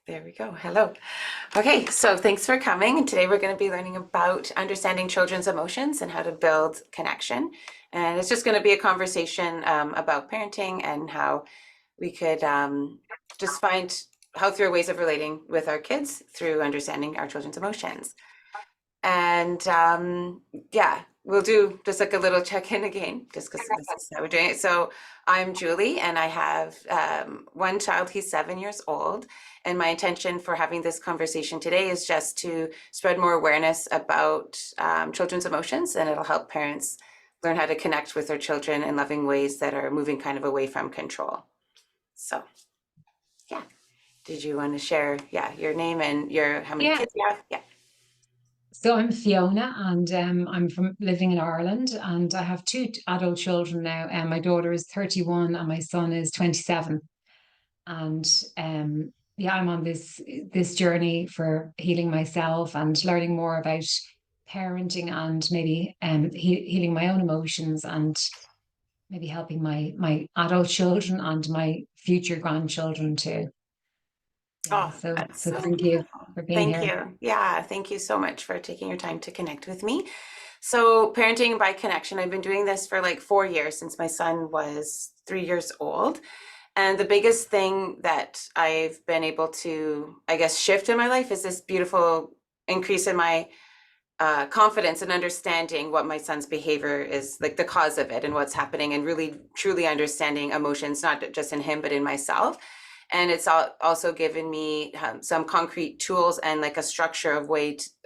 There we go. Hello. Okay, so thanks for coming. And today we're going to be learning about understanding children's emotions and how to build connection. And it's just going to be a conversation about parenting and how we could just find healthier ways of relating with our kids through understanding our children's emotions. And yeah, we'll do just like a little check-in again, just because this is how we're doing it. So I'm Julie, and I have one child. He's 7 years old. And my intention for having this conversation today is just to spread more awareness about children's emotions, and it'll help parents learn how to connect with their children in loving ways that are moving kind of away from control. So, yeah. Did you want to share, your name and how many Yeah. kids you have? Yeah. So I'm Fiona, and I'm from living in Ireland, and I have two adult children now. And my daughter is 31, and my son is 27. And yeah, I'm on this journey for healing myself and learning more about parenting, and maybe healing my own emotions, and maybe helping my adult children and my future grandchildren too. Yeah. Oh, So that's so so thank you beautiful. for being Thank here. you. Yeah, thank you so much for taking your time to connect with me. So, parenting by connection, I've been doing this for like 4 years since my son was 3 years old. And the biggest thing that I've been able to, I guess, shift in my life is this beautiful increase in my confidence and understanding what my son's behavior is, like the cause of it and what's happening, and really truly understanding emotions, not just in him, but in myself. And it's also given me some concrete tools and like a structure of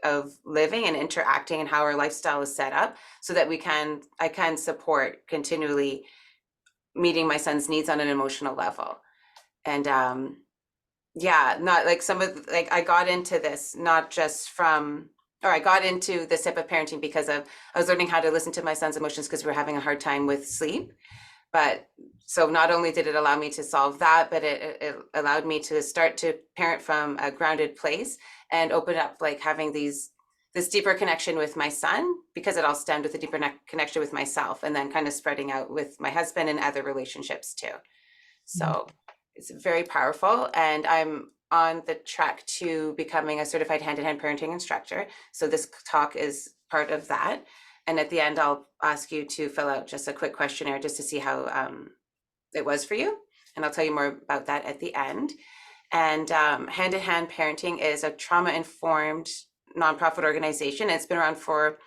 of living and interacting and how our lifestyle is set up so that I can support continually meeting my son's needs on an emotional level. And yeah, not like I got into this not just from, or I got into this type of parenting because I was learning how to listen to my son's emotions because we were having a hard time with sleep. But so not only did it allow me to solve that, but it allowed me to start to parent from a grounded place and open up like having this deeper connection with my son, because it all stemmed with a deeper connection with myself, and then kind of spreading out with my husband and other relationships too. Mm. So it's very powerful. And I'm on the track to becoming a certified hand-in-hand parenting instructor. So this talk is part of that. And at the end, I'll ask you to fill out just a quick questionnaire just to see how it was for you. And I'll tell you more about that at the end. And hand-in-hand parenting is a trauma-informed nonprofit organization. It's been around for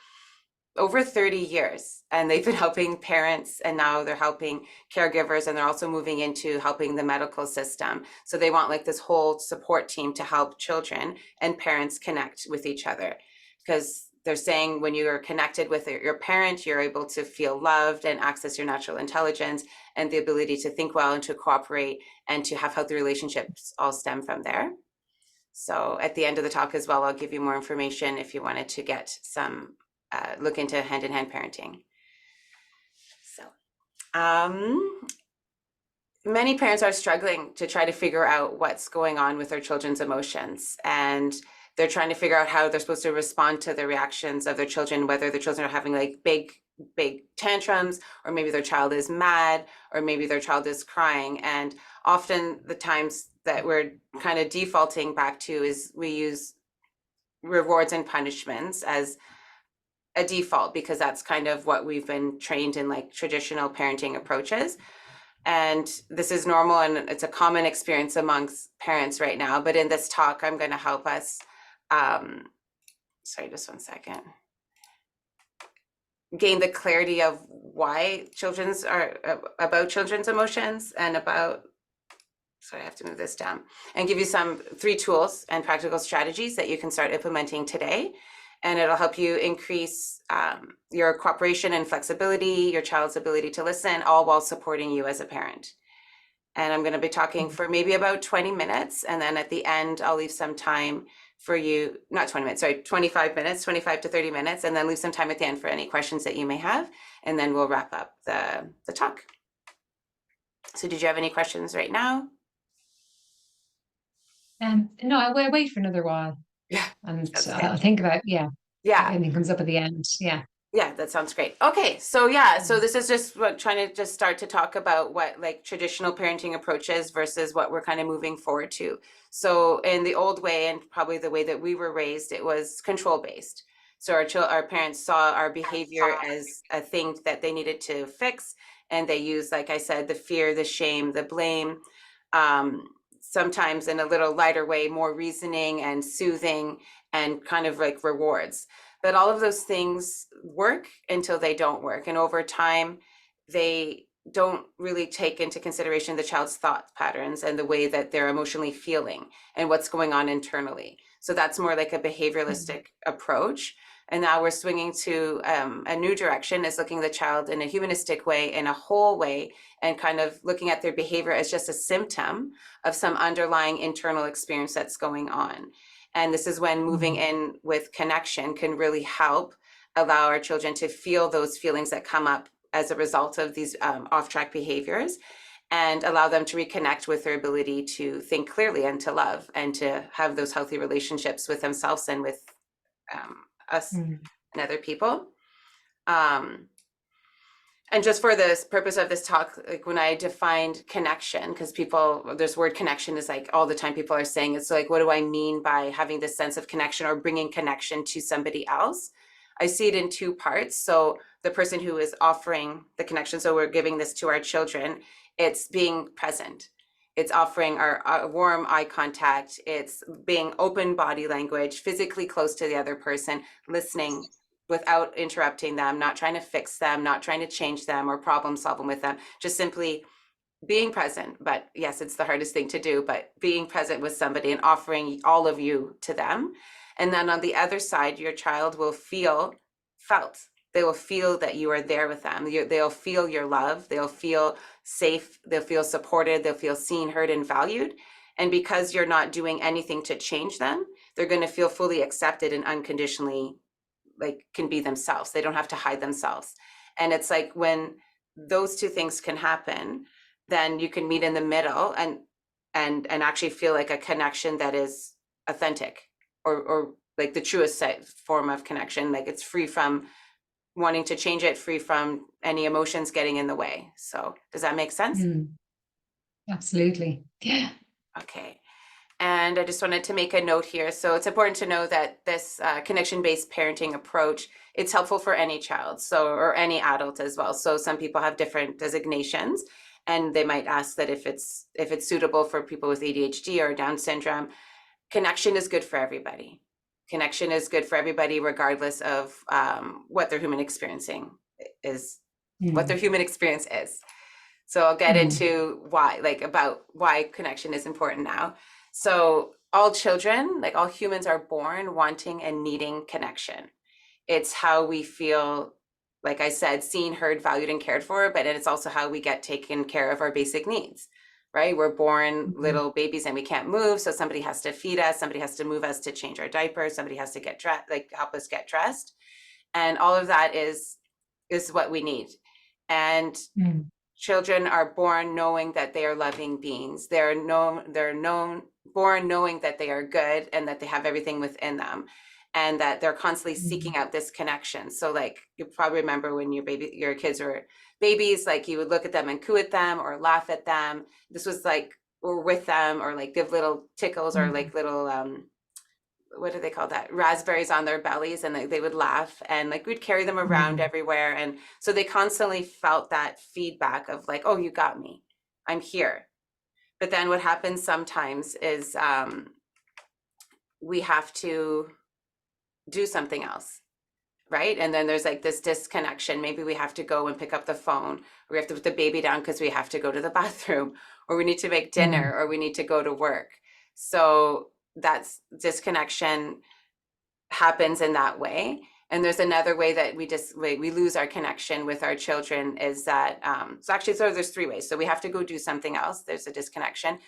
over 30 years, and they've been helping parents, and now they're helping caregivers, and they're also moving into helping the medical system. So they want like this whole support team to help children and parents connect with each other, because they're saying when you are connected with your parent, you're able to feel loved and access your natural intelligence and the ability to think well and to cooperate and to have healthy relationships all stem from there. So at the end of the talk as well, I'll give you more information if you wanted to get some look into hand-in-hand parenting. So many parents are struggling to try to figure out what's going on with their children's emotions, and they're trying to figure out how they're supposed to respond to the reactions of their children, whether the children are having like big tantrums, or maybe their child is mad, or maybe their child is crying. And often the times that we're kind of defaulting back to is we use rewards and punishments as a default, because that's kind of what we've been trained in, like traditional parenting approaches. And this is normal, and it's a common experience amongst parents right now. But in this talk, I'm going to help us, sorry, just one second, gain the clarity of why about children's emotions, and about, sorry, I have to move this down, and give you some 3 tools and practical strategies that you can start implementing today. And it'll help you increase your cooperation and flexibility, your child's ability to listen, all while supporting you as a parent. And I'm going to be talking for maybe about 20 minutes. And then at the end, I'll leave some time for you, not 20 minutes, sorry, 25 minutes, 25 to 30 minutes, and then leave some time at the end for any questions that you may have. And then we'll wrap up the talk. So did you have any questions right now? No, I'll wait for another while, Yeah, and that's good. I'll think about, yeah, if Yeah. anything comes up at the end. Yeah. Yeah, that sounds great. Okay, so yeah, so Mm. this is just what trying to just start to talk about what like traditional parenting approaches versus what we're kind of moving forward to. So in the old way and probably the way that we were raised, it was control based. So our parents saw our behavior as a thing that they needed to fix, and they used, like I said, the fear, the shame, the blame, um, sometimes in a little lighter way, more reasoning and soothing and kind of like rewards. But all of those things work until they don't work. And over time, they don't really take into consideration the child's thought patterns and the way that they're emotionally feeling and what's going on internally. So that's more like a Mm. behavioralistic approach. And now we're swinging to a new direction, is looking at the child in a humanistic way, in a whole way, and kind of looking at their behavior as just a symptom of some underlying internal experience that's going on. And this is when moving Mm. in with connection can really help allow our children to feel those feelings that come up as a result of these off track behaviors, and allow them to reconnect with their ability to think clearly and to love and to have those healthy relationships with themselves and with us Mm. and other people. Um, and just for this purpose of this talk, like when I defined connection, because people, this word connection is like all the time people are saying it. So like, what do I mean by having this sense of connection or bringing connection to somebody else? I see it in two parts. So the person who is offering the connection, so we're giving this to our children, it's being present. It's offering our warm eye contact. It's being open body language, physically close to the other person, listening without interrupting them, not trying to fix them, not trying to change them or problem solving with them, just simply being present. But yes, it's the hardest thing to do, but being present with somebody and offering all of you to them. And then on the other side, your child will feel felt. They will feel that you are there with them. They'll feel your love. They'll feel safe. They'll feel supported. They'll feel seen, heard, and valued. And because you're not doing anything to change them, they're going to feel fully accepted and unconditionally like can be themselves. They don't have to hide themselves. And it's like when those two things can happen, then you can meet in the middle and actually feel like a connection that is authentic, or like the truest form of connection. Like it's free from wanting to change it, free from any emotions getting in the way. So does that make sense? Mm. Absolutely. Yeah. Okay. And I just wanted to make a note here. So it's important to know that this connection-based parenting approach, it's helpful for any child, so or any adult as well. So some people have different designations, and they might ask that if it's suitable for people with ADHD or Down syndrome. Connection is good for everybody. Connection is good for everybody, regardless of what their human experiencing is, what their Mm. human experience is. So I'll get Mm. into why, like about why connection is important now. So all children, like all humans, are born wanting and needing connection. It's how we feel, like I said, seen, heard, valued, and cared for, but it's also how we get taken care of our basic needs, right? We're born Mm. little babies and we can't move. So somebody has to feed us, somebody has to move us to change our diapers, somebody has to get dressed, like help us get dressed. And all of that is what we need. And Mm. children are born knowing that they are loving beings. They're born knowing that they are good and that they have everything within them, and that they're constantly Mm. seeking out this connection. So like you probably remember when your kids were babies, like you would look at them and coo at them or laugh at them. This was like, or with them, or like give little tickles or Mm. like little what do they call that, raspberries on their bellies, and they would laugh, and like we'd carry them around Mm. everywhere. And so they constantly felt that feedback of like, oh, you got me, I'm here. But then what happens sometimes is we have to do something else, right? And then there's like this disconnection. Maybe we have to go and pick up the phone, or we have to put the baby down because we have to go to the bathroom, or we need to make dinner, Mm. or we need to go to work. So that's disconnection happens in that way. And there's another way that we lose our connection with our children, is that so there's three ways. So we have to go do something else. There's a disconnection.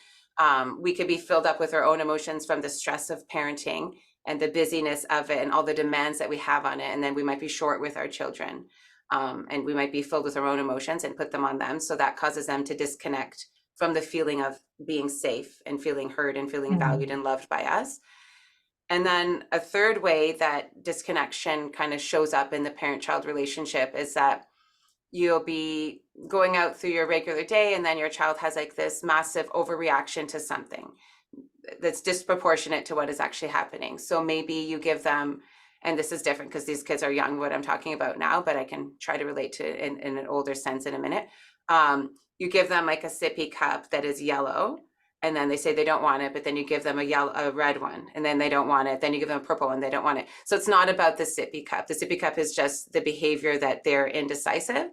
We could be filled up with our own emotions from the stress of parenting and the busyness of it and all the demands that we have on it. And then we might be short with our children. And we might be filled with our own emotions and put them on them. So that causes them to disconnect from the feeling of being safe and feeling heard and feeling valued Mm. and loved by us. And then a third way that disconnection kind of shows up in the parent-child relationship is that you'll be going out through your regular day, and then your child has like this massive overreaction to something that's disproportionate to what is actually happening. So maybe you give them, and this is different because these kids are young, what I'm talking about now, but I can try to relate to it in an older sense in a minute. You give them like a sippy cup that is yellow, and then they say they don't want it, but then you give them a red one, and then they don't want it. Then you give them a purple one, they don't want it. So it's not about the sippy cup. The sippy cup is just the behavior that they're indecisive.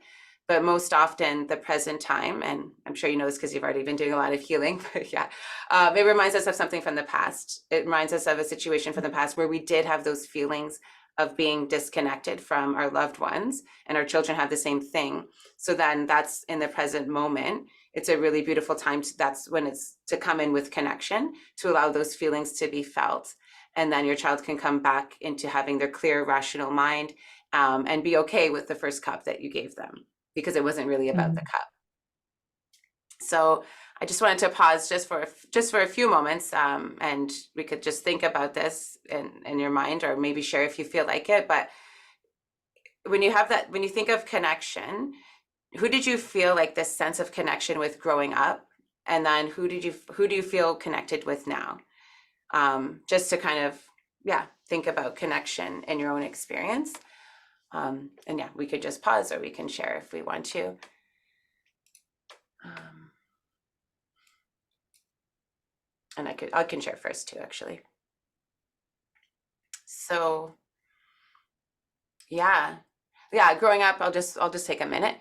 But most often the present time, and I'm sure you know this because you've already been doing a lot of healing, but yeah, it reminds us of something from the past. It reminds us of a situation from the past where we did have those feelings of being disconnected from our loved ones, and our children have the same thing. So then that's in the present moment. It's a really beautiful time. That's when it's to come in with connection, to allow those feelings to be felt. And then your child can come back into having their clear, rational mind, and be okay with the first cup that you gave them, because it wasn't really about the Mm. cup. So I just wanted to pause just for a few moments, and we could just think about this in your mind, or maybe share if you feel like it. But when you have that, when you think of connection, who did you feel like this sense of connection with growing up, and then who do you feel connected with now? Just to kind of, yeah, think about connection in your own experience. And yeah, we could just pause, or we can share if we want to. Um, and I can share first too, actually. So yeah, growing up, I'll just take a minute.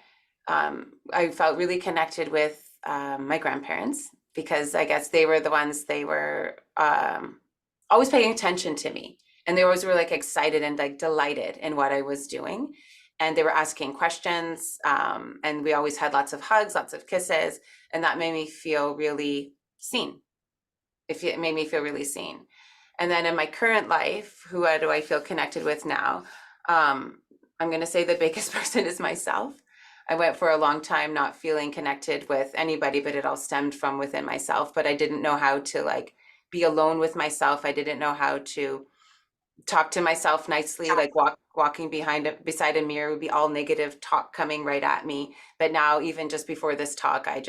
I felt really connected with my grandparents, because I guess they were the ones, they were always paying attention to me, and they always were like excited and like delighted in what I was doing, and they were asking questions, and we always had lots of hugs, lots of kisses, and that made me feel really seen. It made me feel really seen. And then in my current life, who do I feel connected with now? I'm going to say the biggest person is myself. I went for a long time not feeling connected with anybody, but it all stemmed from within myself. But I didn't know how to like be alone with myself. I didn't know how to talk to myself nicely, like walking beside a mirror would be all negative talk coming right at me. But now, even just before this talk, I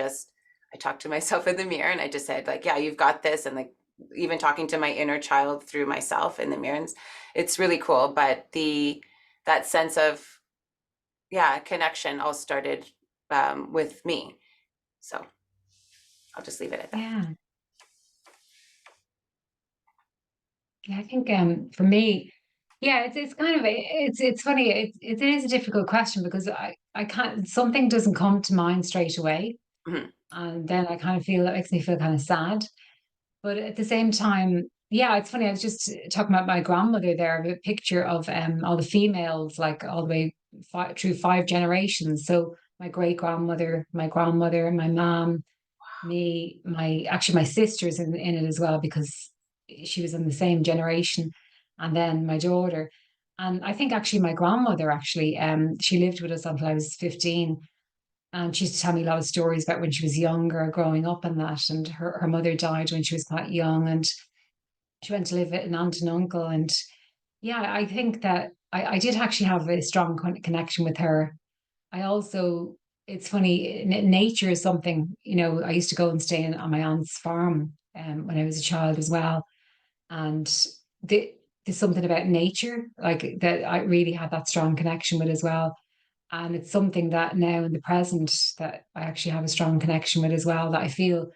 talked to myself in the mirror, and I just said like, yeah, you've got this. And like, even talking to my inner child through myself in the mirror, and it's really cool. But that sense of, yeah, connection all started with me. So I'll just leave it at that. Yeah. Yeah, I think for me, yeah, it's kind of it's funny. It is a difficult question because I can't, something doesn't come to mind straight away, Mhm. and then I kind of feel, that makes me feel kind of sad. But at the same time, yeah, it's funny. I was just talking about my grandmother there, a picture of all the females, like all the way through five generations. So my great grandmother, my grandmother, my mom, me, my actually my sister's in it as well, because she was in the same generation, and then my daughter. And I think actually my grandmother, actually she lived with us until I was 15, and she used to tell me a lot of stories about when she was younger, growing up and that. And her mother died when she was quite young, and she went to live with an aunt and uncle. And yeah, I think that I did actually have a strong connection with her. I also, it's funny, nature is something, I used to go and stay on my aunt's farm when I was a child as well. And the, there's something about nature, like that I really had that strong connection with as well. And it's something that now in the present that I actually have a strong connection with as well, that I feel,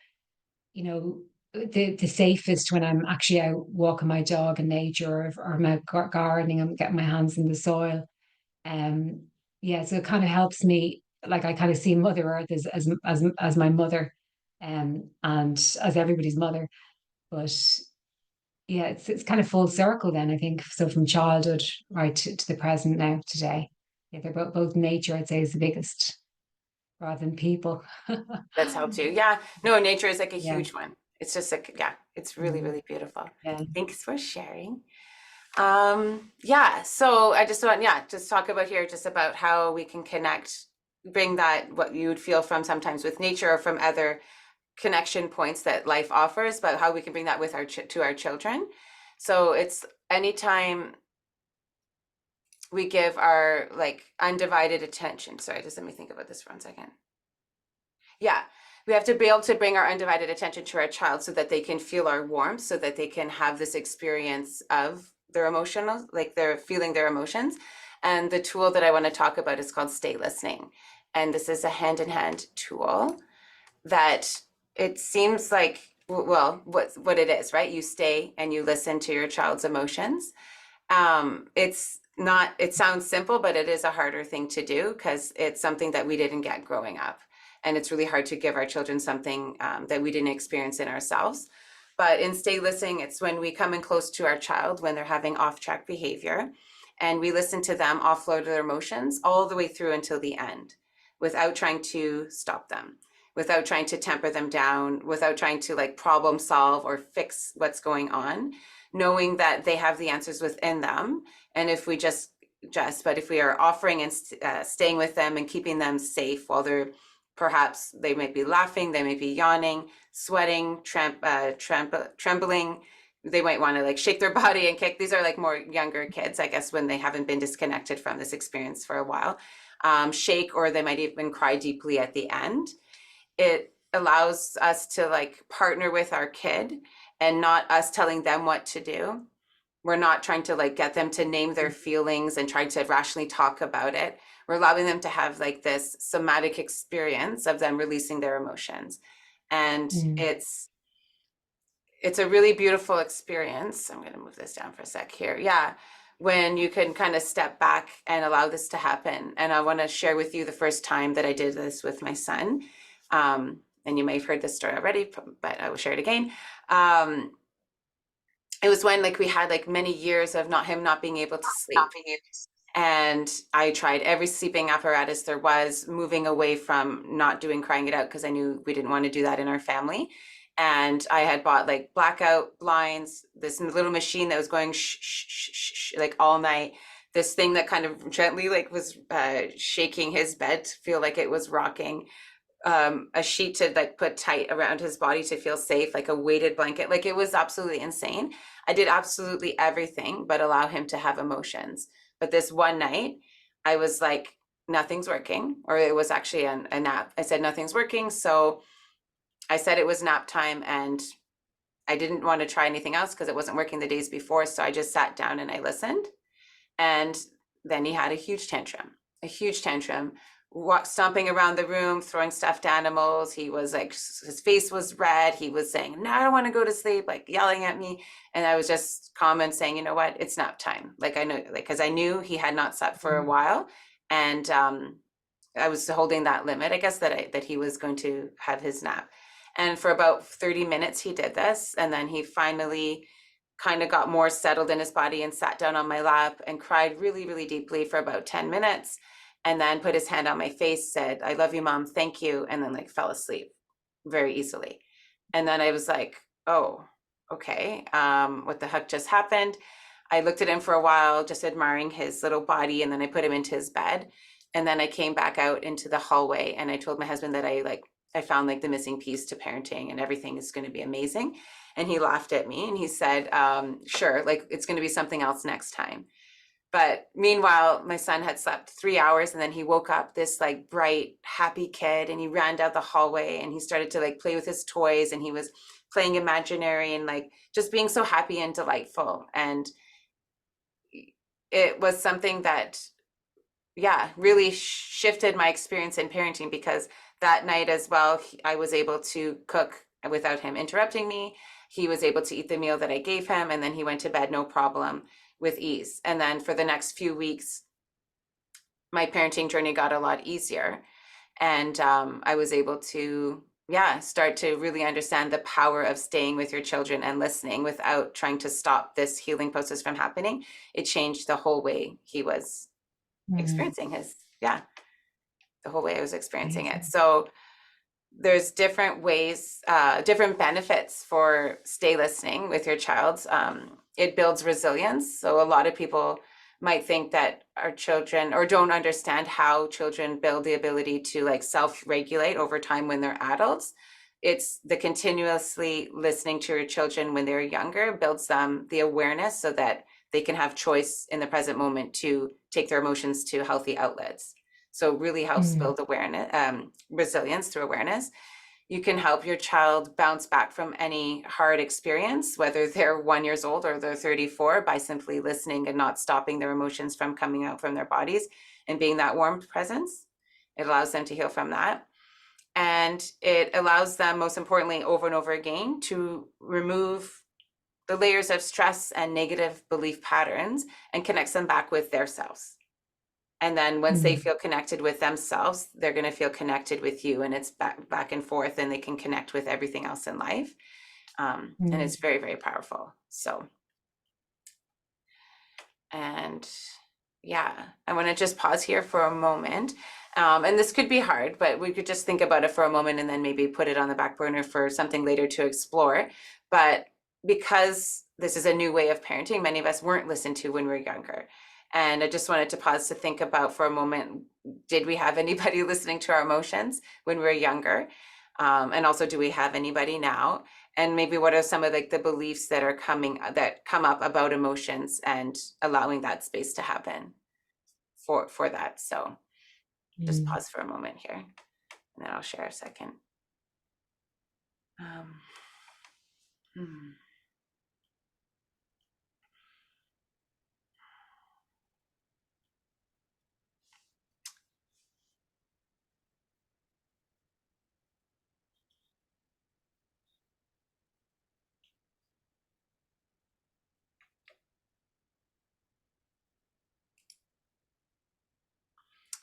you know, the safest when I'm actually out walking my dog in nature, or I'm out gardening, I'm getting my hands in the soil. Um, yeah, so it kind of helps me. Like I kind of see Mother Earth as my mother, and as everybody's mother. But yeah, it's kind of full circle then, I think. So from childhood right to the present now today. Yeah, they're both nature, I'd say, is the biggest rather than people. That's helped you. Yeah. No, nature is like a Yeah. huge one. It's just like, yeah, it's really, Mm, really beautiful. yeah. Thanks for sharing. Yeah, so I just want, yeah, just talk about here, just about how we can connect, bring that, what you would feel from sometimes with nature or from other connection points that life offers, but how we can bring that with to our children. So it's anytime we give our like undivided attention. Sorry, just let me think about this for 1 second. Yeah, we have to be able to bring our undivided attention to our child so that they can feel our warmth, so that they can have this experience of their emotional, like they're feeling their emotions. And the tool that I want to talk about is called Stay Listening. And this is a hand-in-hand tool that it seems like, well, what it is, right? You stay and you listen to your child's emotions. It's not, it sounds simple, but it is a harder thing to do because it's something that we didn't get growing up. And it's really hard to give our children something that we didn't experience in ourselves. But in Stay Listening, it's when we come in close to our child when they're having off track behavior and we listen to them offload their emotions all the way through until the end without trying to stop them, without trying to temper them down, without trying to like problem solve or fix what's going on, knowing that they have the answers within them. And if we but if we are offering and staying with them and keeping them safe while they're perhaps they might be laughing, they might be yawning, sweating, trembling. They might want to like shake their body and kick. These are like more younger kids, I guess, when they haven't been disconnected from this experience for a while. Shake, or they might even cry deeply at the end. It allows us to like partner with our kid and not us telling them what to do. We're not trying to like get them to name their feelings and try to rationally talk about it. We're allowing them to have like this somatic experience of them releasing their emotions. And Mm. it's a really beautiful experience. I'm going to move this down for a sec here. Yeah. When you can kind of step back and allow this to happen. And I want to share with you the first time that I did this with my son. And you may have heard this story already, but I will share it again. It was when like we had like many years of not being able to sleep. And I tried every sleeping apparatus there was, moving away from not doing crying it out because I knew we didn't want to do that in our family. And I had bought like blackout blinds, this little machine that was going shh, shh, shh, shh, shh, like all night. This thing that kind of gently like was shaking his bed to feel like it was rocking. A sheet to like put tight around his body to feel safe, like a weighted blanket. Like it was absolutely insane. I did absolutely everything but allow him to have emotions. But this one night, I was like, nothing's working, or it was actually a nap. I said, nothing's working. So I said it was nap time, and I didn't want to try anything else because it wasn't working the days before. So I just sat down and I listened. And then he had a huge tantrum, stomping around the room, throwing stuffed animals. He was like, his face was red. He was saying, no, I don't want to go to sleep, like yelling at me. And I was just calm and saying, you know what, it's nap time. Like I know, like, because I knew he had not slept for a while. And I was holding that limit, I guess, that he was going to have his nap. And for about 30 minutes, he did this. And then he finally kind of got more settled in his body and sat down on my lap and cried really, really deeply for about 10 minutes. And then put his hand on my face, said, I love you, mom. Thank you. And then like fell asleep very easily. And then I was like, oh, okay. What the heck just happened? I looked at him for a while, just admiring his little body. And then I put him into his bed. And then I came back out into the hallway and I told my husband that I found like the missing piece to parenting and everything is going to be amazing. And he laughed at me and he said, sure, like it's going to be something else next time. But meanwhile, my son had slept 3 hours and then he woke up this like bright, happy kid and he ran down the hallway and he started to like play with his toys and he was playing imaginary and like just being so happy and delightful. And it was something that, yeah, really shifted my experience in parenting because that night as well, I was able to cook without him interrupting me. He was able to eat the meal that I gave him and then he went to bed no problem with ease. And then for the next few weeks, my parenting journey got a lot easier. And I was able to, yeah, start to really understand the power of staying with your children and listening without trying to stop this healing process from happening. It changed the whole way he was Mm. experiencing yeah, the whole way I was experiencing it. Amazing. So there's different ways, different benefits for stay listening with your child. It builds resilience. So a lot of people might think that our children or don't understand how children build the ability to like self-regulate over time when they're adults. it's the continuously listening to your children when they're younger builds them the awareness so that they can have choice in the present moment to take their emotions to healthy outlets. So it really helps Mm, build awareness, resilience through awareness. You can help your child bounce back from any hard experience, whether they're 1 years old or they're 34, by simply listening and not stopping their emotions from coming out from their bodies and being that warm presence. It allows them to heal from that. And it allows them, most importantly, over and over again, to remove the layers of stress and negative belief patterns and connects them back with their selves. And then once they mm, feel connected with themselves, they're going to feel connected with you, and it's back and forth, and they can connect with everything else in life. And mm, it's very, very powerful. So, and yeah, I want to just pause here for a moment. And this could be hard, but we could just think about it for a moment and then maybe put it on the back burner for something later to explore. But because this is a new way of parenting, many of us weren't listened to when we were younger. And I just wanted to pause to think about for a moment, did we have anybody listening to our emotions when we were younger? And also, do we have anybody now? And maybe what are some of like the beliefs that are that come up about emotions and allowing that space to happen for that. So just mm. pause for a moment here, and then I'll share a second. Um, hmm.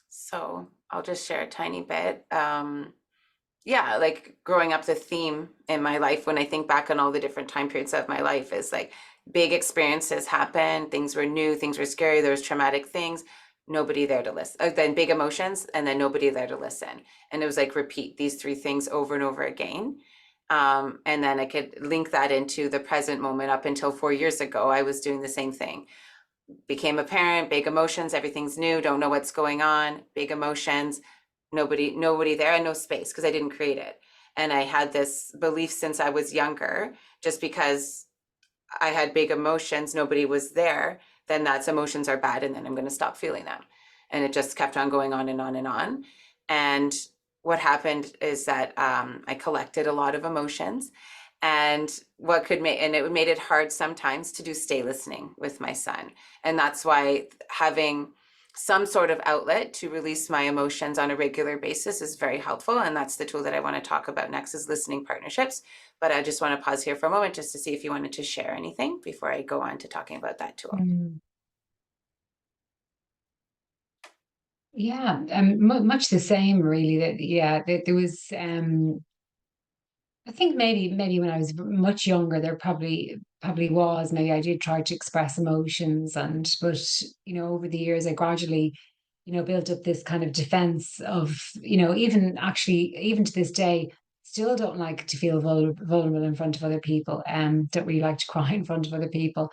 So I'll just share a tiny bit. Yeah, like growing up, the theme in my life, when I think back on all the different time periods of my life, is like big experiences happened, things were new, things were scary, there was traumatic things, nobody there to listen. Then big emotions, and then nobody there to listen. And it was like repeat these three things over and over again. And then I could link that into the present moment. Up until 4 years ago, I was doing the same thing. Became a parent, big emotions, everything's new, don't know what's going on, big emotions, nobody there, and no space because I didn't create it. And I had this belief since I was younger, just because I had big emotions, nobody was there, then that's emotions are bad, and then I'm going to stop feeling them. And it just kept on going on and on and on. And what happened is that I collected a lot of emotions, and what could make, and it made it hard sometimes to do stay listening with my son. And that's why having some sort of outlet to release my emotions on a regular basis is very helpful. And that's the tool that I want to talk about next, is listening partnerships. But I just want to pause here for a moment just to see if you wanted to share anything before I go on to talking about that tool. Mm. Yeah, much the same, really. That yeah, there was. I think maybe when I was much younger, there probably was. Maybe I did try to express emotions, and but over the years, I gradually built up this kind of defense of even actually even to this day, still don't like to feel vulnerable in front of other people. Don't really like to cry in front of other people.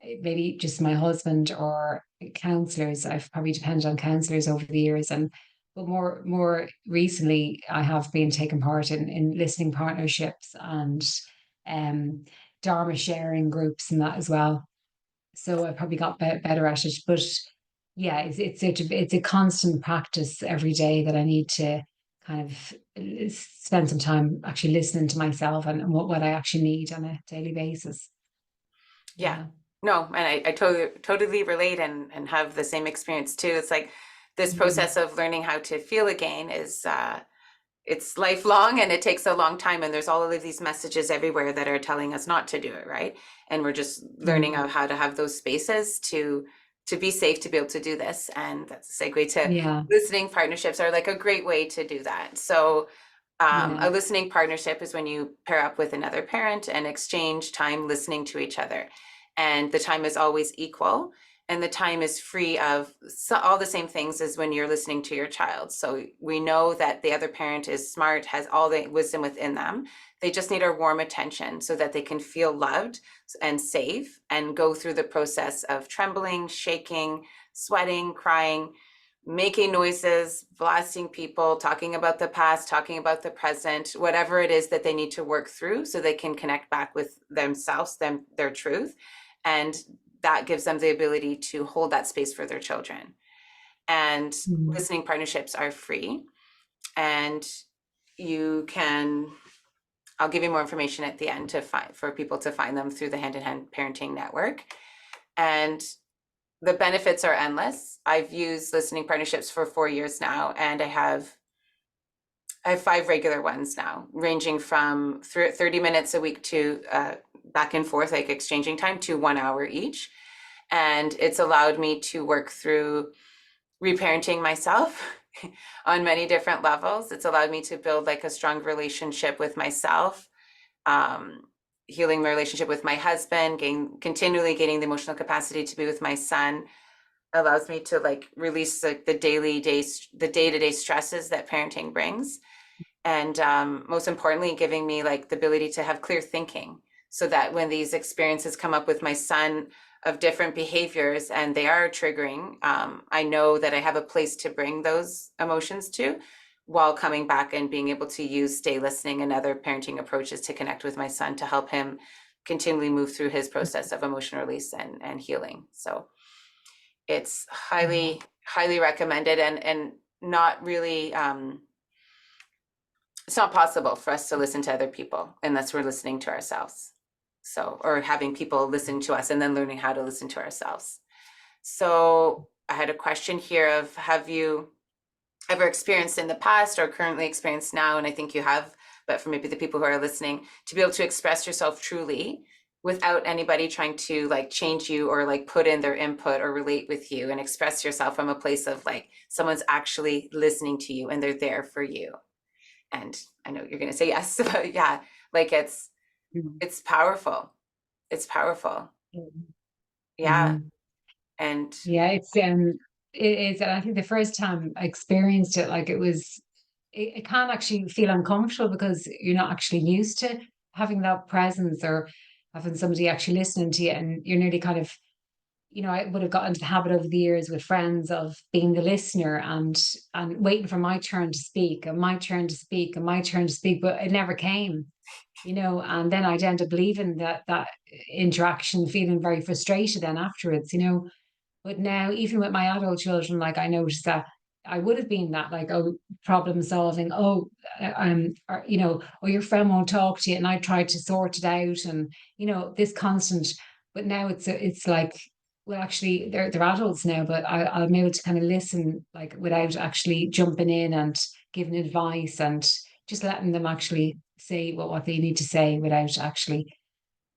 Maybe just my husband or counselors. I've probably depended on counselors over the years, and but more recently, I have been taking part in listening partnerships and um Dharma sharing groups and that as well. So I probably got better at it. But yeah, it's a constant practice every day that I need to kind of spend some time actually listening to myself and what I actually need on a daily basis. Yeah. Yeah. No, and I totally relate and have the same experience too. It's like this Mm. process of learning how to feel again is it's lifelong, and it takes a long time, and there's all of these messages everywhere that are telling us not to do it, right? And we're just learning Mm. how to have those spaces to be safe to be able to do this. And that's a segue to Yeah. listening partnerships are like a great way to do that. So Yeah. a listening partnership is when you pair up with another parent and exchange time listening to each other. And the time is always equal. And the time is free of all the same things as when you're listening to your child. So we know that the other parent is smart, has all the wisdom within them. They just need our warm attention so that they can feel loved and safe and go through the process of trembling, shaking, sweating, crying, making noises, blasting people, talking about the past, talking about the present, whatever it is that they need to work through so they can connect back with themselves, their truth. And that gives them the ability to hold that space for their children. And Mm. listening partnerships are free. And you can, I'll give you more information at the end to find for people to find them through the Hand in Hand Parenting Network. And the benefits are endless. I've used listening partnerships for 4 years now, and I have 5 regular ones now, ranging from 30 minutes a week to back and forth, like exchanging time, to 1 hour each. And it's allowed me to work through reparenting myself on many different levels. It's allowed me to build like a strong relationship with myself, um, healing my relationship with my husband, continually gaining the emotional capacity to be with my son. Allows me to like release like the day-to-day stresses that parenting brings, and most importantly, giving me like the ability to have clear thinking, so that when these experiences come up with my son of different behaviors and they are triggering, I know that I have a place to bring those emotions to, while coming back and being able to use stay listening and other parenting approaches to connect with my son to help him continually move through his process of emotional release and healing. So it's Yeah. highly recommended, and not really it's not possible for us to listen to other people unless we're listening to ourselves. So, or having people listen to us and then learning how to listen to ourselves. So I had a question here of, have you ever experienced in the past or currently experienced now, and I think you have, but for maybe the people who are listening, to be able to express yourself truly without anybody trying to like change you or like put in their input or relate with you, and express yourself from a place of like someone's actually listening to you and they're there for you. And I know you're going to say yes, but yeah, like Mm. it's powerful. It's powerful. Yeah. Mm. And Yeah, it is, and I think the first time I experienced it, like it can actually feel uncomfortable because you're not actually used to having that presence or having somebody actually listening to you, and you're nearly kind of, I would have got into the habit over the years with friends of being the listener and waiting for my turn to speak and my turn to speak and my turn to speak, but it never came, and then I'd end up leaving that interaction feeling very frustrated then afterwards. But now, even with my adult children, like I noticed that I would have been that, like, oh, problem solving, oh, or, oh, your friend won't talk to you, and I tried to sort it out, and this constant. But now it's like, well, actually, they're adults now, but I'm able to kind of listen, like, without actually jumping in and giving advice, and just letting them actually say what they need to say without actually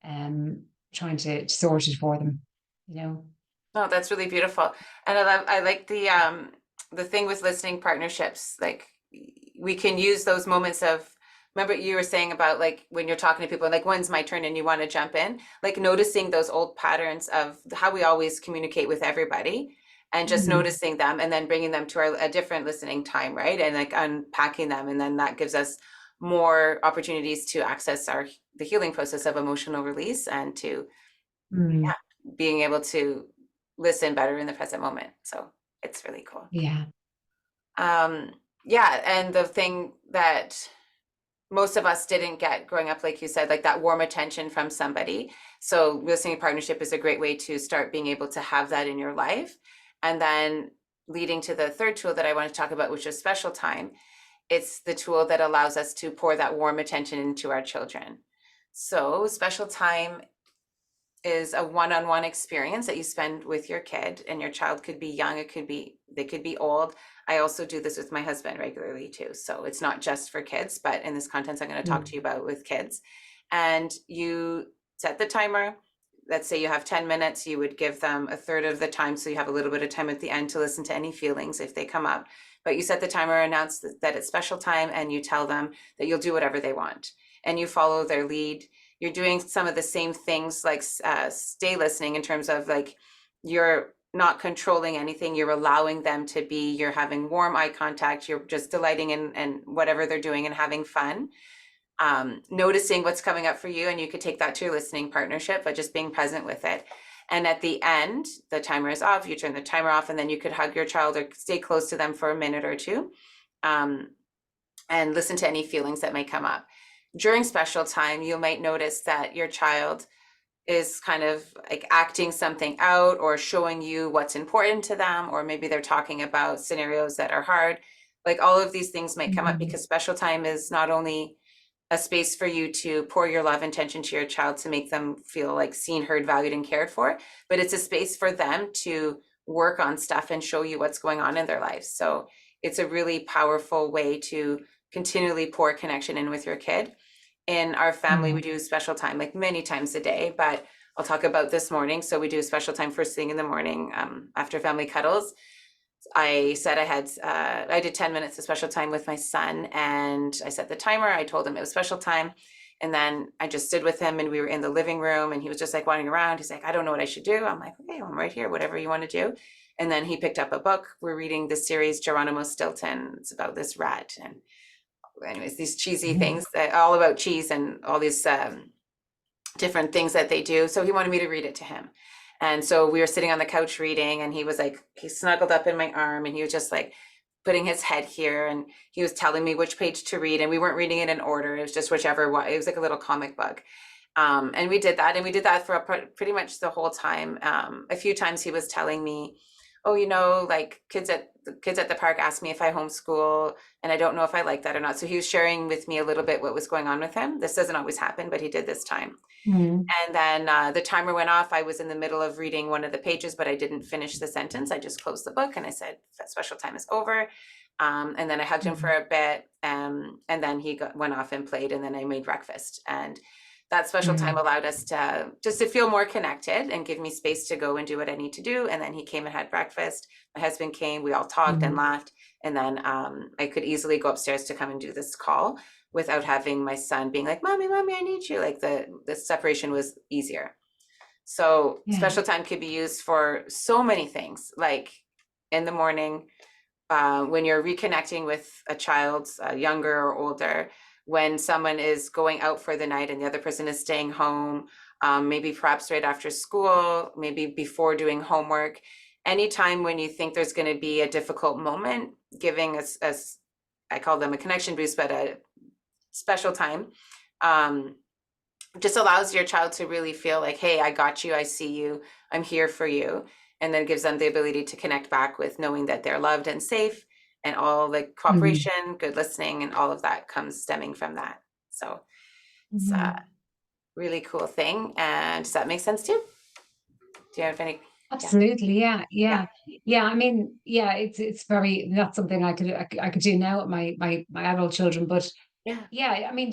um trying to sort it for them, you know. no, that's really beautiful. And I like the thing with listening partnerships. Like we can use those moments of, remember you were saying about like when you're talking to people, like when's my turn and you want to jump in, like noticing those old patterns of how we always communicate with everybody, and just Mm. noticing them and then bringing them to a different listening time, right? And like unpacking them, and then that gives us more opportunities to access the healing process of emotional release, and to, Mm. yeah, being able to listen better in the present moment. So it's really cool. Yeah. Um, yeah, and the thing that most of us didn't get growing up, like you said, like that warm attention from somebody. So listening partnership is a great way to start being able to have that in your life. And then leading to the third tool that I want to talk about, which is special time. It's the tool that allows us to pour that warm attention into our children. So special time is a one-on-one experience that you spend with your kid, and your child could be young, they could be old. I also do this with my husband regularly too, so it's not just for kids, but in this content I'm going to talk Mm. to you about with kids. And you set the timer. Let's say you have 10 minutes, you would give them a third of the time, so you have a little bit of time at the end to listen to any feelings if they come up. But you set the timer, announce that it's special time, and you tell them that you'll do whatever they want, and you follow their lead. You're doing some of the same things like stay listening, in terms of like you're not controlling anything, you're allowing them to be, you're having warm eye contact, you're just delighting in whatever they're doing and having fun, noticing what's coming up for you. And you could take that to your listening partnership, but just being present with it. And at the end, the timer is off, you turn the timer off, and then you could hug your child or stay close to them for a minute or two, um, and listen to any feelings that may come up. During special time, you might notice that your child is kind of like acting something out or showing you what's important to them, or maybe they're talking about scenarios that are hard. Like all of these things might come up Mm. because special time is not only a space for you to pour your love and attention to your child to make them feel like seen, heard, valued, and cared for, but it's a space for them to work on stuff and show you what's going on in their lives. So it's a really powerful way to continually pour connection in with your kid. In our family, we Mm. do special time like many times a day, but I'll talk about this morning. So we do a special time first thing in the morning, after family cuddles. I said I did 10 minutes of special time with my son, and I set the timer. I told him it was special time. And then I just stood with him, and we were in the living room, and he was just like wandering around. He's like, I don't know what I should do. I'm like, okay, I'm right here, whatever you want to do. And then he picked up a book. We're reading the series Geronimo Stilton. It's about this rat. And anyways, these cheesy things that all about cheese and all these different things that they do. So he wanted me to read it to him. And so we were sitting on the couch reading, and he was like, he snuggled up in my arm, and he was just like putting his head here, and he was telling me which page to read. And we weren't reading it in order. It was just whichever one. It was like a little comic book. And we did that, and we did that for pretty much the whole time. A few times he was telling me, oh, like kids at the park asked me if I homeschool, and I don't know if I like that or not. So he was sharing with me a little bit what was going on with him. This doesn't always happen, but he did this time. Mm. And then the timer went off. I was in the middle of reading one of the pages, but I didn't finish the sentence. I just closed the book and I said, that special time is over. And then I hugged him for Mm. a bit. And then went off and played. And then I made breakfast. And that special time Mm. allowed us to just to feel more connected and give me space to go and do what I need to do. And then he came and had breakfast. My husband came. We all talked and Mm. laughed. And then I could easily go upstairs to come and do this call without having my son being like, mommy, mommy, I need you. Like the separation was easier. So Yeah. special time could be used for so many things, like in the morning, when you're reconnecting with a child, younger or older, when someone is going out for the night and the other person is staying home, maybe perhaps right after school, maybe before doing homework. Anytime when you think there's going to be a difficult moment, giving us, I call them a connection boost, but a special time, um, just allows your child to really feel like, hey, I got you, I see you, I'm here for you. And then gives them the ability to connect back with knowing that they're loved and safe, and all the Mm. cooperation, good listening, and all of that comes stemming from that. So it's a Mm. really cool thing. And does that make sense too? Do you have any? Yeah, Absolutely, yeah, yeah, yeah, yeah. I mean, yeah, it's very not something I could do now with my adult children, but yeah, yeah, I mean,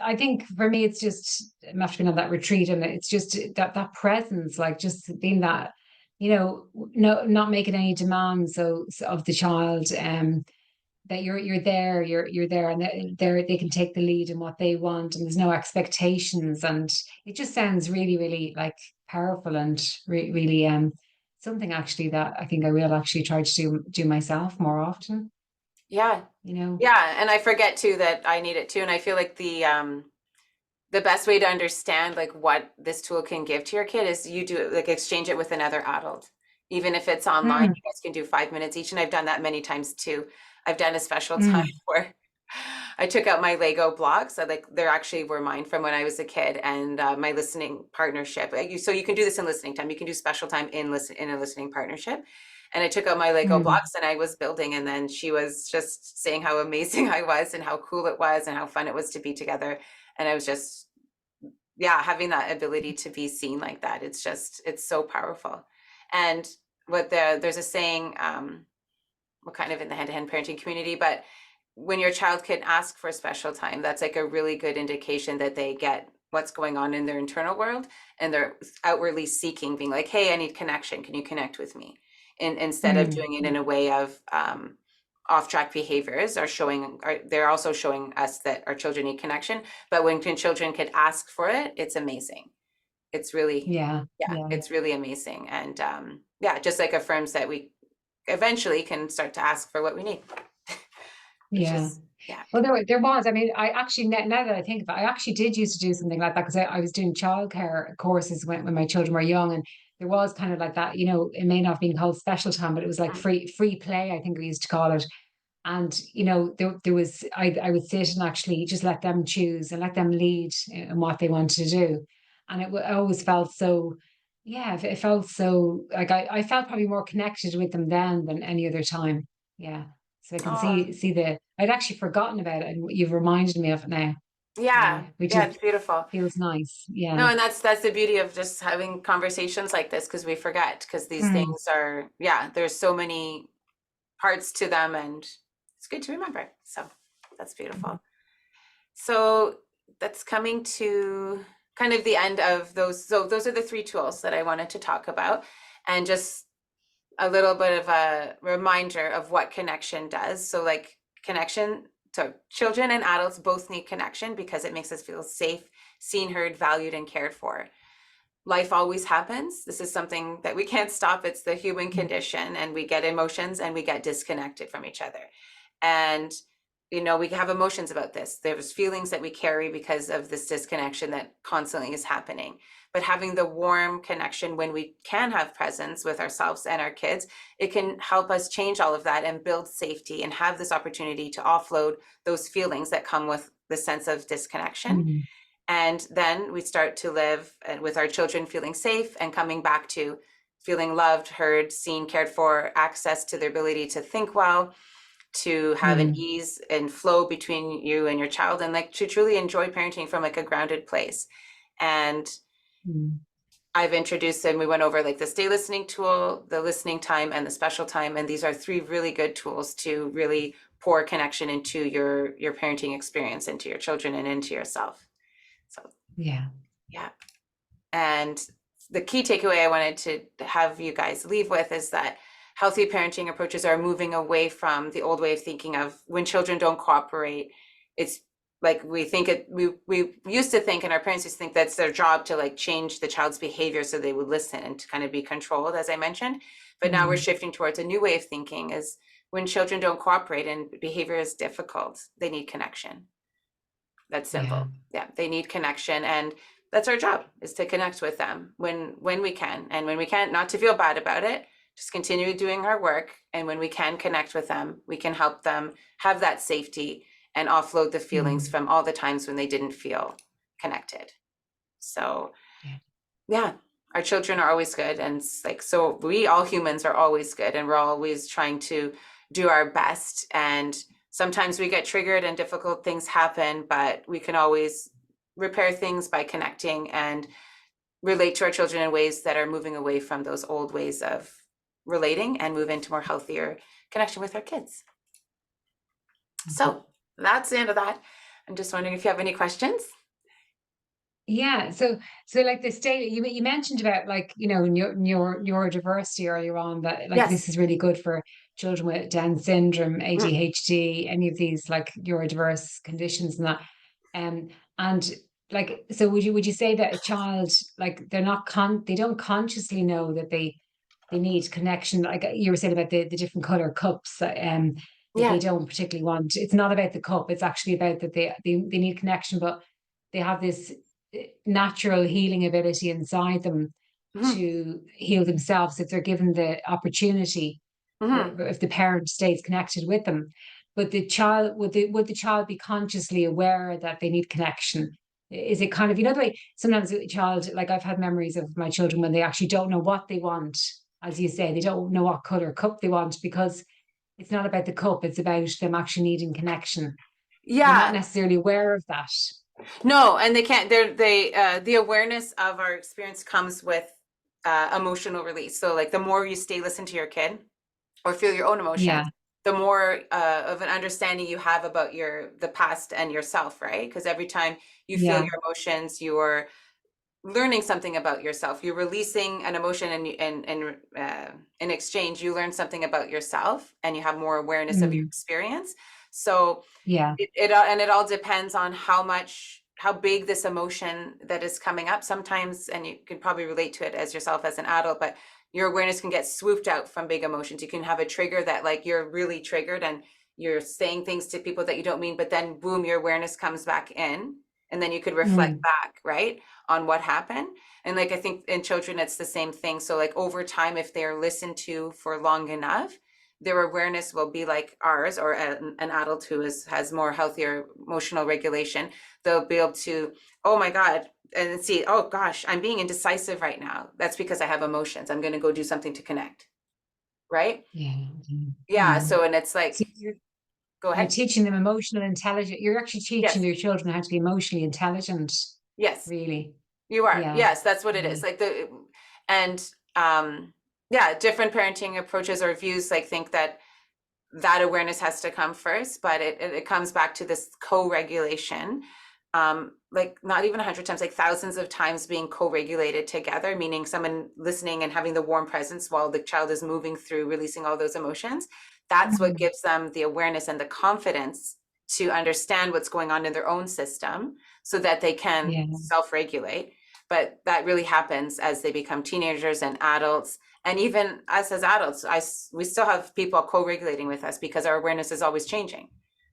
I think for me, it's just after being on that retreat, and it's just that presence, like just being that, no, not making any demands of the child, that you're there, you're there, and they can take the lead in what they want, and there's no expectations, and it just sounds really, really like powerful and really something actually that I think I will actually try to do myself more often. yeah, You know. yeah. And I forget too that I need it too. And I feel like the best way to understand like what this tool can give to your kid is you do it, like exchange it with another adult. Even if it's online, Mm. you guys can do 5 minutes each. And I've done that many times too. I've done a special time Mm. where I took out my Lego blocks. Like they're actually were mine from when I was a kid, and my listening partnership. So you can do this in listening time. You can do special time in a listening partnership. And I took out my Lego Mm. blocks and I was building, and then she was just saying how amazing I was and how cool it was and how fun it was to be together. And I was just, yeah, having that ability to be seen like that. It's so powerful. And there's a saying, we're kind of in the hand-to-hand parenting community, but when your child can ask for special time, that's like a really good indication that they get what's going on in their internal world, and they're outwardly seeking, being like, hey, I need connection. Can you connect with me? And instead of Mm. doing it in a way of off-track behaviors, they're also showing us that our children need connection. But when children could ask for it, it's amazing. It's really, Yeah, yeah, yeah, it's really amazing. And yeah, just like affirms that we eventually can start to ask for what we need, which yeah. is, yeah. Well, there was. I mean, I actually now that I think of it, I actually did used to do something like that because I was doing childcare courses when my children were young, and there was kind of like that, it may not have been called special time, but it was like Mm. free play, I think we used to call it. And there was I would sit and actually just let them choose and let them lead in what they wanted to do. And I always felt so, yeah, it felt so like I felt probably more connected with them then than any other time. Yeah. So I can Oh, see I'd actually forgotten about it, and you've reminded me of it now. Yeah, yeah, which yeah, is it's beautiful. feels nice. No, Yeah. and that's the beauty of just having conversations like this, because we forget, because these Mm, things are, yeah, there's so many parts to them, and it's good to remember. So that's beautiful. So that's coming to kind of the end of those. So those are the three tools that I wanted to talk about, and just a little bit of a reminder of what connection does. So like connection, so children and adults both need connection because it makes us feel safe, seen, heard, valued, and cared for. Life always happens. This is something that we can't stop. It's the human mm, condition, and we get emotions and we get disconnected from each other. And we have emotions about this. There's feelings that we carry because of this disconnection that constantly is happening. But having the warm connection when we can have presence with ourselves and our kids, it can help us change all of that and build safety and have this opportunity to offload those feelings that come with the sense of disconnection. mm, And then we start to live with our children feeling safe and coming back to feeling loved, heard, seen, cared for, access to their ability to think well, to have an mm, ease and flow between you and your child, and like to truly enjoy parenting from like a grounded place. And mm. I've introduced, and we went over like the stay listening tool, the listening time, and the special time. And these are three really good tools to really pour connection into your parenting experience, into your children and into yourself. So Yeah. yeah. And the key takeaway I wanted to have you guys leave with is that healthy parenting approaches are moving away from the old way of thinking of when children don't cooperate. It's like we used to think, and our parents used to think that's their job to like change the child's behavior so they would listen and to kind of be controlled, as I mentioned. But now we're Mm, shifting towards a new way of thinking is when children don't cooperate and behavior is difficult, they need connection. That's yeah. simple. Yeah, they need connection, and that's our job is to connect with them when we can, and when we can't, not to feel bad about it. Just continue doing our work, and when we can connect with them, we can help them have that safety and offload the feelings Mm, from all the times when they didn't feel connected. So yeah. yeah, our children are always good, and it's like so we all humans are always good, and we're always trying to do our best. And sometimes we get triggered and difficult things happen, but we can always repair things by connecting and relate to our children in ways that are moving away from those old ways of relating and move into more healthier connection with our kids. So that's the end of that. I'm just wondering if you have any questions. Yeah, so like the state you mentioned about like neurodiversity earlier on, that like Yes. this is really good for children with Down syndrome, Mm, ADHD, any of these like neurodiverse conditions and that. And like so would you say that a child, like they don't consciously know that they need connection, like you were saying about the different color cups, that they yeah. don't particularly want. It's not about the cup, it's actually about that they need connection, but they have this natural healing ability inside them Hmm. to heal themselves if they're given the opportunity, Hmm. or if the parent stays connected with them. But the child, would the child be consciously aware that they need connection? Is it kind of, the way sometimes a child, like I've had memories of my children when they actually don't know what they want, as you say, they don't know what color cup they want because it's not about the cup, it's about them actually needing connection. They're not Yeah. necessarily aware of that. No, and they can't. The awareness of our experience comes with emotional release. So like the more you stay listen to your kid or feel your own emotions, Yeah, the more of an understanding you have about the past and yourself, right? Because every time you feel yeah, your emotions, you're learning something about yourself. You're releasing an emotion, in exchange, you learn something about yourself, and you have more awareness of your mm, experience. So yeah, it all depends on how big this emotion that is coming up sometimes, and you can probably relate to it as yourself as an adult, but your awareness can get swooped out from big emotions. You can have a trigger that like you're really triggered and you're saying things to people that you don't mean, but then boom, your awareness comes back in and then you could reflect Mm. back, right, on what happened. And like I think in children it's the same thing. So like over time, if they're listened to for long enough, their awareness will be like ours, or an adult who has more healthier emotional regulation. They'll be able to, oh my God, and see, oh gosh, I'm being indecisive right now. That's because I have emotions. I'm going to go do something to connect, right? Yeah. Yeah. Mm. So, and it's So like, go you're ahead. teaching them emotional intelligence. You're actually teaching Yes. your children how to be emotionally intelligent, Yes. really. You are. Yeah. Yes, that's what it Yeah. is. Like and yeah, different parenting approaches or views like think that awareness has to come first, but it comes back to this co-regulation. Like not even 100 times, like thousands of times being co-regulated together, meaning someone listening and having the warm presence while the child is moving through releasing all those emotions. That's what Mm. gives them the awareness and the confidence to understand what's going on in their own system so that they can Yeah. self-regulate. But that really happens as they become teenagers and adults. And even us as adults, we still have people co-regulating with us because our awareness is always changing,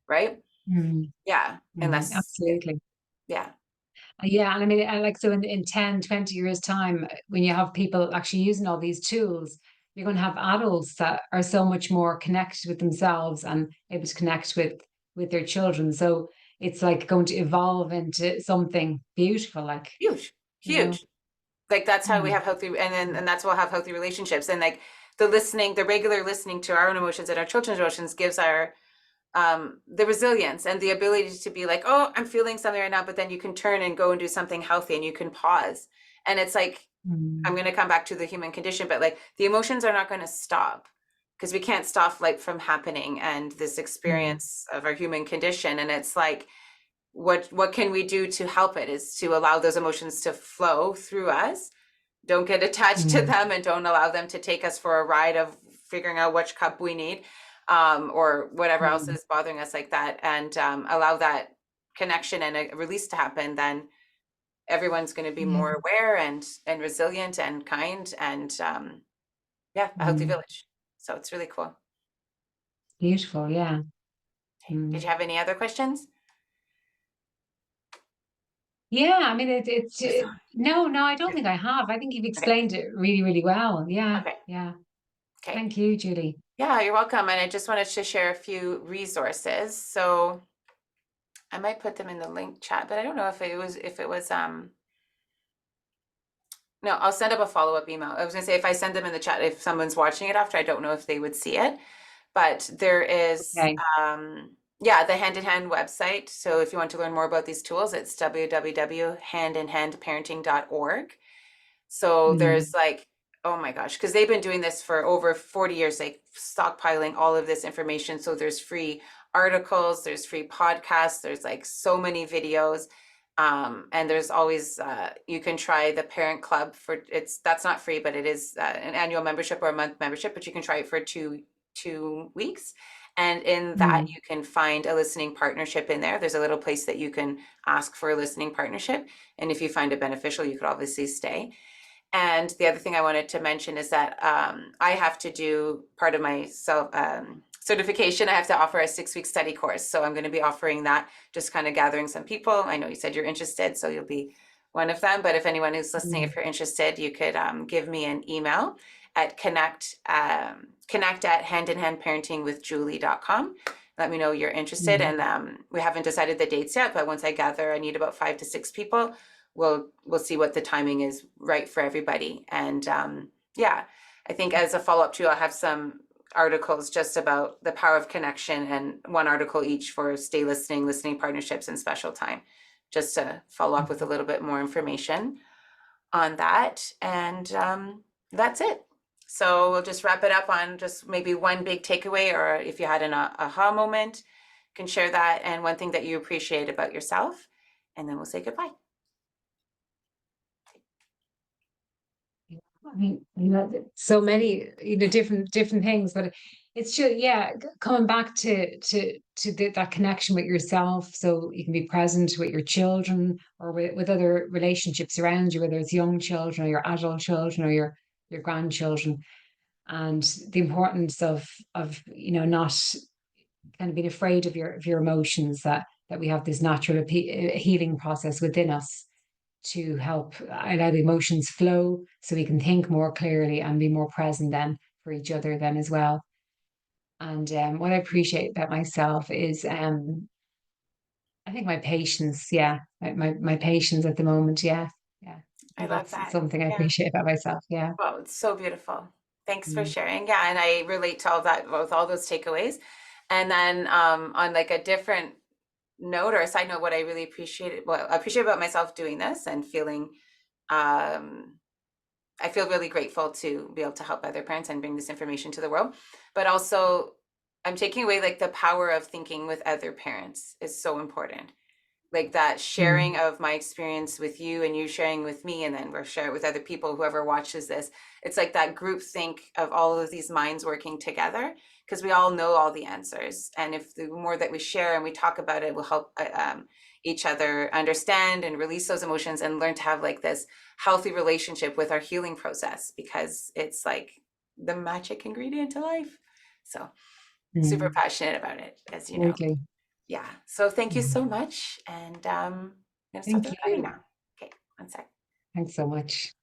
right? Mm. Yeah. And Mm. that's, Absolutely. yeah, Yeah, and I mean, and like so in 10, 20 years' time, when you have people actually using all these tools, you're going to have adults that are so much more connected with themselves and able to connect with their children. So it's like going to evolve into something beautiful, like, huge, you know. huge. Like that's how we Mm. have healthy, and that's why we'll have healthy relationships. And like the regular listening to our own emotions and our children's emotions gives our the resilience and the ability to be like, oh, I'm feeling something right now, but then you can turn and go and do something healthy and you can pause. And it's like, I'm Mm. going to come back to the human condition, but like the emotions are not going to stop because we can't stop life from happening and this Mm. experience of our human condition. And it's like, what can we do to help it is to allow those emotions to flow through us. Don't get attached to Mm. them and don't allow them to take us for a ride of figuring out which cup we need, or whatever else Mm. is bothering us like that, and allow that connection and a release to happen. Then everyone's going to be Yeah. more aware and resilient and kind, and yeah, a healthy Mm. village. So it's really cool. Beautiful. Yeah. Okay. Did Mm. you have any other questions? Yeah, I mean, no, no, I don't Good. think I have. I think you've Okay. explained it really, really well. Yeah. Okay. Yeah. Okay. Thank you, Julie. Yeah, you're welcome. And I just wanted to share a few resources. So I might put them in the link chat, but I don't know if it was no, I'll send up a follow-up email. I was gonna say if I send them in the chat, if someone's watching it after, I don't know if they would see it. But there is Okay. yeah, the Hand in Hand website. So if you want to learn more about these tools, it's www.handinhandparenting.org. So Mm. there's like, oh my gosh, because they've been doing this for over 40 years, like stockpiling all of this information. So there's free articles, there's free podcasts, there's like so many videos. And there's always you can try the parent club for that's not free, but it is an annual membership or a month membership, but you can try it for two weeks. And in that, Mm. you can find a listening partnership in there. There's a little place that you can ask for a listening partnership. And if you find it beneficial, you could obviously stay. And the other thing I wanted to mention is that I have to do part of my certification. I have to offer a 6 week study course. So I'm going to be offering that, just kind of gathering some people. I know you said you're interested, so you'll be one of them. But if anyone who's listening, Mm. if you're interested, you could give me an email at connect at handinhandparentingwithjulie.com. Let me know you're interested. Mm. And we haven't decided the dates yet, but once I gather, I need about 5 to 6 people. We'll see what the timing is right for everybody. And yeah, I think as a follow up too, I'll have some articles just about the power of connection, and one article each for stay listening, listening partnerships, and special time, just to follow up with a little bit more information on that. And that's it. So we'll just wrap it up on just maybe one big takeaway, or if you had an aha moment, you can share that, and one thing that you appreciate about yourself, and then we'll say goodbye. I mean, so many, different things, but it's just, yeah, coming back to that connection with yourself, so you can be present with your children or with other relationships around you, whether it's young children or your adult children or your grandchildren, and the importance of not kind of being afraid of your emotions, that that we have this natural healing process within us to help allow the emotions flow so we can think more clearly and be more present then for each other then as well. And what I appreciate about myself is I think my patience, yeah, my patience at the moment, yeah, yeah. I I think love that's that. something I Yeah. appreciate about myself, yeah. Wow, it's so beautiful. Thanks for Mm. sharing. Yeah, and I relate to all that with all those takeaways. And then on like a different note or a side note, what I really appreciated, what I appreciate about myself doing this and feeling, um, I feel really grateful to be able to help other parents and bring this information to the world. But also, I'm taking away like the power of thinking with other parents is so important, like that Mm. sharing of my experience with you and you sharing with me, and then we're sharing with other people, whoever watches this. It's like that group think of all of these minds working together, because we all know all the answers, and if the more that we share and we talk about it, will help each other understand and release those emotions and learn to have like this healthy relationship with our healing process, because it's like the magic ingredient to life. So super Mm. passionate about it, as you know. Absolutely. Yeah. So thank you Mm. so much. And I'm going to stop Thank the recording you. now. Okay. One sec. Thanks so much.